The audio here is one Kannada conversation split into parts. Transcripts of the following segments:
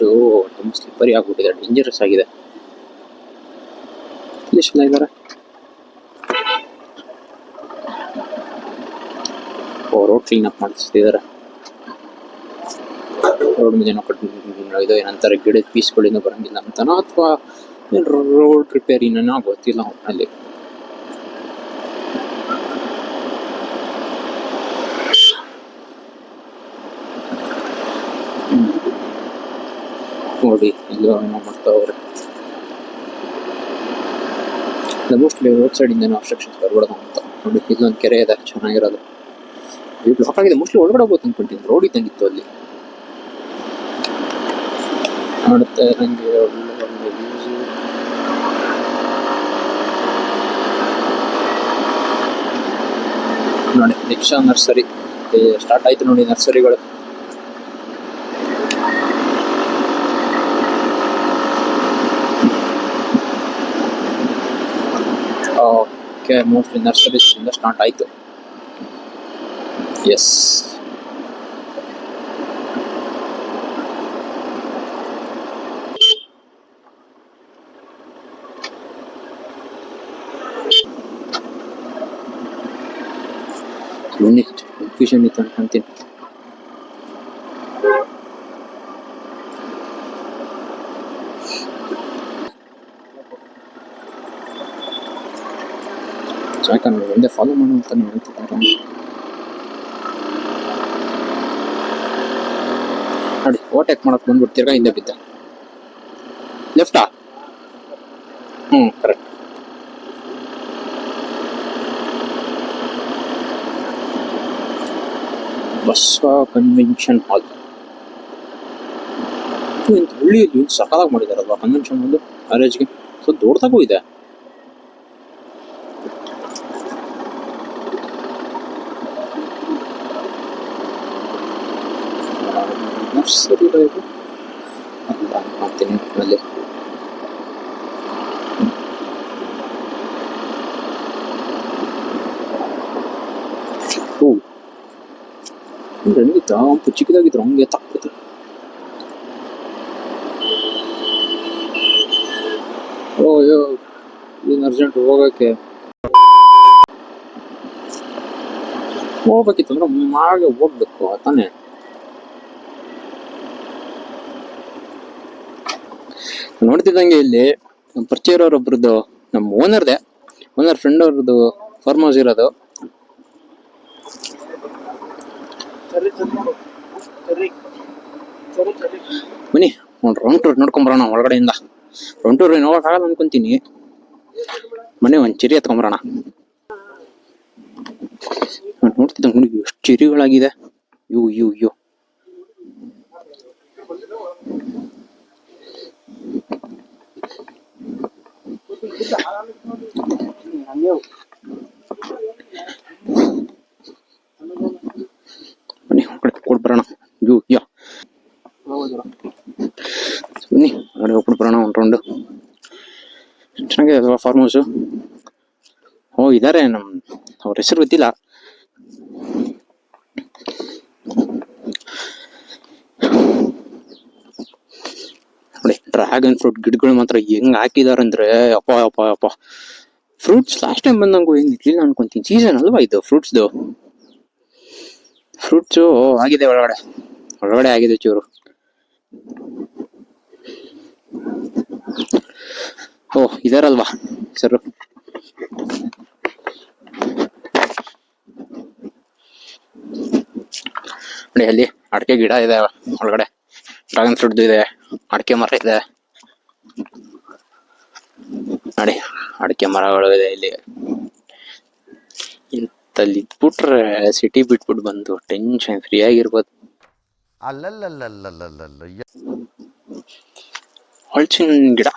ಬೀಚು ತುಂಬ ಸ್ಲಿಪ್ಪರಿ ಆಗ್ಬಿಟ್ಟಿದೆ, ಡೇಂಜರಸ್ ಆಗಿದೆ. ಎಷ್ಟು ಜನ ಇದ್ದಾರೆ? ರೋಡ್ ಕ್ಲೀನ್ ಅಪ್ ಮಾಡಿಸ್ತಿದ್ದಾರೆ. ರೋಡ್ ಮೇಲೆ ಇದು ಏನಂತಾರೆ, ಗಿಡದ ಪೀಸ್ಗಳಿಂದ ಬರಂಗಿಲ್ಲ ಅಂತನೋ ಅಥವಾ ರೋಡ್ ರಿಪೇರಿನ ಗೊತ್ತಿಲ್ಲ ಅಲ್ಲಿ. ನೋಡಿ ಇಲ್ಲೋ ಏನೋ ಮಾಡ್ತಾವ್ರೆ. ಮೋಸ್ಟ್ಲಿ ರೋಡ್ ಸೈಡ್ ಇಂದ ಅಬ್ಸ್ಟ್ರಕ್ಷನ್ಸ್ ಬರ್ಬಿಡೋದು ಅಂತ. ನೋಡಿ ಇಲ್ಲೊಂದು ಕೆರೆ ಇದೆ ಚೆನ್ನಾಗಿರೋದು, ಇದು ಬ್ಲಾಕ್ ಆಗಿದೆ. ಮೋಸ್ಟ್ಲಿ ಒಳಗಡೆ ಹೋಗ್ಬೋದು ಅನ್ಕೊಂತೀನಿ, ರೋಡ್ ಇದ್ದಂಗಿತ್ತು ಅಲ್ಲಿ. ನೋಡುತ್ತೆ ನನಗೆ ಒಳ್ಳೆ ಒಳ್ಳೆ ವ್ಯೂಸ್. ನೋಡಿ ರಿಕ್ಷಾ ನರ್ಸರಿ ಸ್ಟಾರ್ಟ್ ಆಯ್ತು ನೋಡಿ, ನರ್ಸರಿಗಳು. ಓಕೆ, ಮೋಸ್ಟ್ಲಿ ನರ್ಸರೀಸ್ ಇಂದ ಸ್ಟಾರ್ಟ್ ಆಯ್ತು. ಎಸ್, ಯೂನಿಟ್ ಕನ್ಫ್ಯೂಷನ್ ಇತ್ತು ಅನ್ಕೊಂತೀನಿ. ಯಾಕಂದ್ರೆ ಒಂದೇ ಫಾಲೋ ಮಾಡು ಅಂತ ಹೇಳ್ತಿದ್ದಾರೆ ನೋಡಿ. ಓವರ್ಟೇಕ್ ಮಾಡಕ್ ಬಂದ್ಬಿಟ್ಟು ತಿರ್ಗಾ ಹಿಂದೆ ಬಿದ್ದ. ಲೆಫ್ಟಾ? ಕರೆಕ್ಟ್. Basava convention hall. ಹಳ್ಳಿಯಲ್ಲಿ ಸಕಾಲಾಗಿ ಮಾಡಿದಾರಲ್ವಾ ಕನ್ವೆನ್ಷನ್ ಹಾಲ್. ಕಾಲೇಜ್ಗೆ ಸ್ವಲ್ಪ ದೊಡ್ಡದಾಗೂ ಇದೆ. ನರ್ಸರಿ ಇದು ಅಲ್ಲ ಮಾಡ್ತೀನಿ ಅಲ್ಲಿ. ಹೆಂಗಿತ್ತ ಒಂದು ಚಿಕ್ಕದಾಗಿದ್ರು ಹಂಗೆ ತಕ್ಬಿಡ್ತು. ಓಯೋ ಏನು ಅರ್ಜೆಂಟ್ ಹೋಗಕ್ಕೆ ಹೋಗ್ಬೇಕಿತ್ತು ಅಂದ್ರೆ ಹಾಗೆ ಹೋಗ್ಬೇಕು ತಾನೇ. ನೋಡ್ತಿದ್ದಂಗೆ ಇಲ್ಲಿ ನಮ್ಮ ಪರಿಚಯ ಇರೋರೊಬ್ರದ್ದು, ನಮ್ಮ ಓನರ್ ಫ್ರೆಂಡ್ ಅವ್ರದ್ದು ಫಾರ್ಮ್ ಹೌಸ್ ಇರೋದು. ಬನ್ನಿ ಒಂದು ರೌಂಡ್ ಟೂರ್ ನೋಡ್ಕೊಂಬರೋಣ ಒಳಗಡೆಯಿಂದ. ರೌಂಡ್ ಟೂರ್ ನೋಡೋಕ್ಕಾಗಲ್ಲ ಅನ್ಕೊಂತೀನಿ. ಮನೆ ಒಂದು ಚಿರಿ ಎತ್ಕೊಂಬರೋಣ. ನೋಡ್ತಿದ್ದಂಗೆ ನೋಡಿ ಎಷ್ಟು ಚಿರಿಗಳಾಗಿದೆ. ಯು ಬನ್ನಿ ಕೊಡ್ಬರೋಣ. ಯಾ ಬನ್ನಿ ಹೊರಗಡೆ ಹೋಗ್ಬಿಟ್ಟು ಬರೋಣ ಒಂದು ರೌಂಡು. ಚೆನ್ನಾಗಿದೆ ಅಲ್ವಾ ಫಾರ್ಮ್ ಹೌಸು? ಇದ್ದಾರೆ ಅವ್ರ ಹೆಸರು ಗೊತ್ತಿಲ್ಲ. ನೋಡಿ ಡ್ರ್ಯಾಗನ್ ಫ್ರೂಟ್ ಗಿಡಗಳು ಮಾತ್ರ ಹೆಂಗ್ ಹಾಕಿದಾರಂದ್ರೆ ಅಪ್ಪ. ಫ್ರೂಟ್ಸ್ ಲಾಸ್ಟ್ ಟೈಮ್ ಬಂದಂಗೂ ಏನ್ ಇರ್ಲಿಲ್ಲ ಅನ್ಕೊಂತೀನಿ. ಸೀಸನ್ ಅಲ್ವಾ ಇದು ಫ್ರೂಟ್ಸ್ದು. ಫ್ರೂಟ್ಸು ಆಗಿದೆ ಒಳಗಡೆ ಆಗಿದೆ ಚೂರು. ಇದಾರಲ್ವಾ ಸರ್? ನೋಡಿ ಅಲ್ಲಿ ಅಡಿಕೆ ಗಿಡ ಇದೆ ಒಳಗಡೆ, ಡ್ರ್ಯಾಗನ್ ಫ್ರೂಟ್ ಇದೆ, ಅಡಿಕೆ ಮರ ಇದೆ ನೋಡಿ, ಅಡಿಕೆ ಮರಗಳು ಇದೆ ಇಲ್ಲಿ. ಇಂತಲ್ಲಿ ಇದ್ಬಿಟ್ರೆ ಸಿಟಿ ಬಿಟ್ಬಿಟ್ಟು ಬಂದು ಟೆನ್ಷನ್ ಫ್ರೀ ಆಗಿರ್ಬೋದು. ಹಲಸಿನ ಗಿಡ,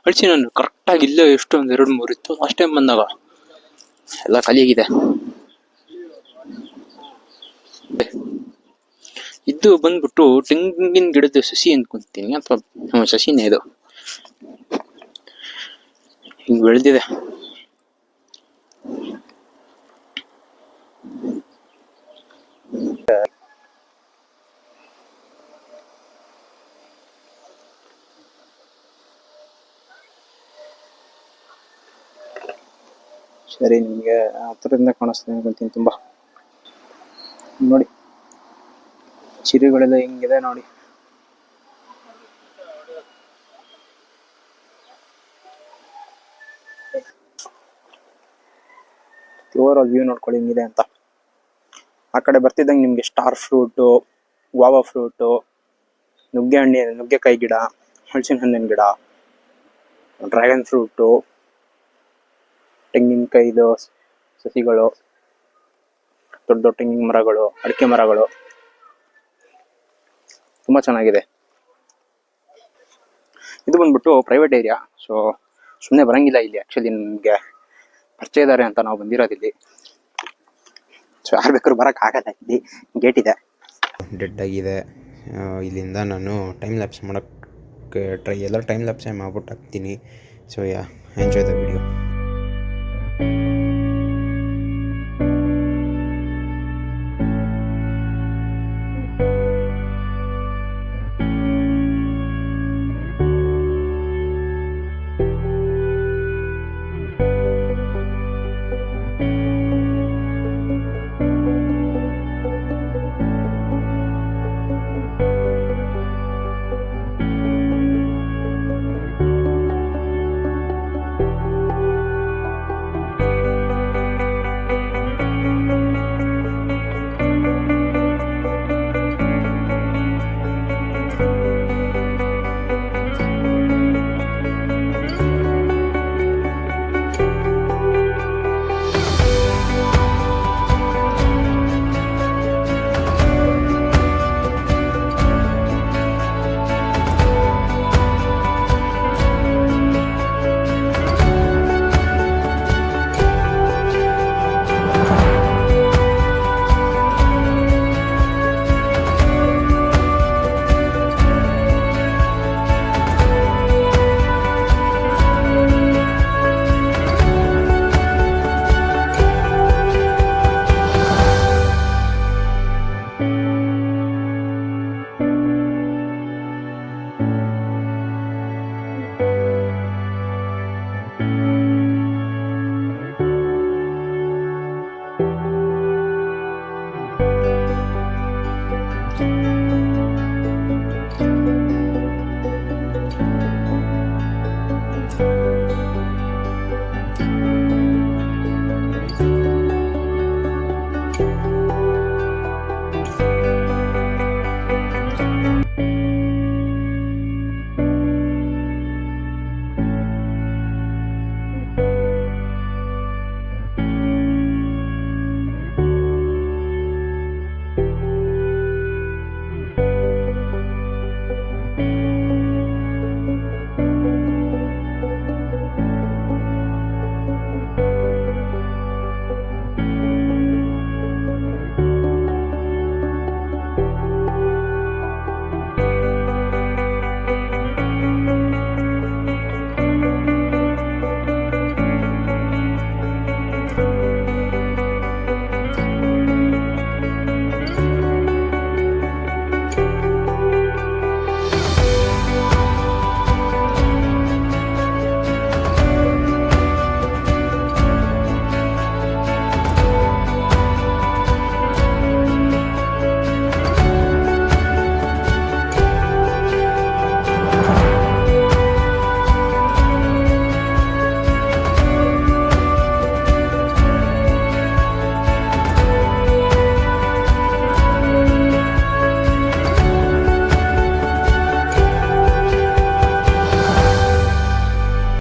ಹಲಸಿನ ಕರೆಕ್ಟಾಗಿ ಇಲ್ಲೇ ಎಷ್ಟೊಂದು 2-3 ಇತ್ತು ಲಾಸ್ಟ್ ಟೈಮ್ ಬಂದಾಗ. ಎಲ್ಲ ಖಾಲಿಯಾಗಿದೆ. ಇದು ಬಂದ್ಬಿಟ್ಟು ತೆಂಗಿನ ಗಿಡದ ಸಸಿ ಅನ್ಕೊಂತೀನಿ, ಅಥವಾ ಸಸಿನೇ ಇದು. ಹಿಂಗ್ ಬೆಳೆದಿದೆ. ಸರಿ, ನಿಮಗೆ ಹತ್ರದಿಂದ ಕಾಣಿಸ್ತದೆ ಅನ್ಕೊಂತೀನಿ ತುಂಬ. ನೋಡಿ ಚಿರಿಗಳೆಲ್ಲ ಹೆಂಗಿದೆ ನೋಡಿ. ಓವರ್ ವ್ಯೂ ನೋಡ್ಕೊಳ್ಳಿ ಹೆಂಗಿದೆ ಅಂತ. ಆ ಕಡೆ ಬರ್ತಿದ್ದಂಗೆ ನಿಮಗೆ ಸ್ಟಾರ್ ಫ್ರೂಟು, ಗುವಾವಾ ಫ್ರೂಟು, ನುಗ್ಗೆಕಾಯಿ ಗಿಡ, ಹಲಸಿನ ಹಣ್ಣಿನ ಗಿಡ, ಡ್ರ್ಯಾಗನ್ ಫ್ರೂಟು, ತೆಂಗಿನಕಾಯಿದು ಸಸಿಗಳು, ದೊಡ್ಡ ದೊಡ್ಡ ತೆಂಗಿನ ಮರಗಳು, ಅಡಿಕೆ ಮರಗಳು ತುಂಬ ಚೆನ್ನಾಗಿದೆ. ಇದು ಬಂದ್ಬಿಟ್ಟು ಪ್ರೈವೇಟ್ ಏರಿಯಾ, ಸೊ ಸುಮ್ಮನೆ ಬರಂಗಿಲ್ಲ ಇಲ್ಲಿ. ಆ್ಯಕ್ಚುಲಿ ನಿಮಗೆ ಪರಿಚಯ ಇದ್ದಾರೆ ಅಂತ ನಾವು ಬಂದಿರೋದಿಲ್ಲಿ. ಸೊ ಯಾರು ಬೇಕಾದ್ರೂ ಬರೋಕ್ಕಾಗಲ್ಲ, ಇಲ್ಲಿ ಗೇಟ್ ಇದೆ. ಡೆಡ್ ಆಗಿದೆ. ಇಲ್ಲಿಂದ ನಾನು ಟೈಮ್ ಲ್ಯಾಪ್ಸ್ ಮಾಡೋಕ್ಕೆ ಟೈಮ್ ಲ್ಯಾಪ್ಸೇ ಮಾಡ್ಬಿಟ್ಟು ಹಾಕ್ತೀನಿ. So enjoy the video.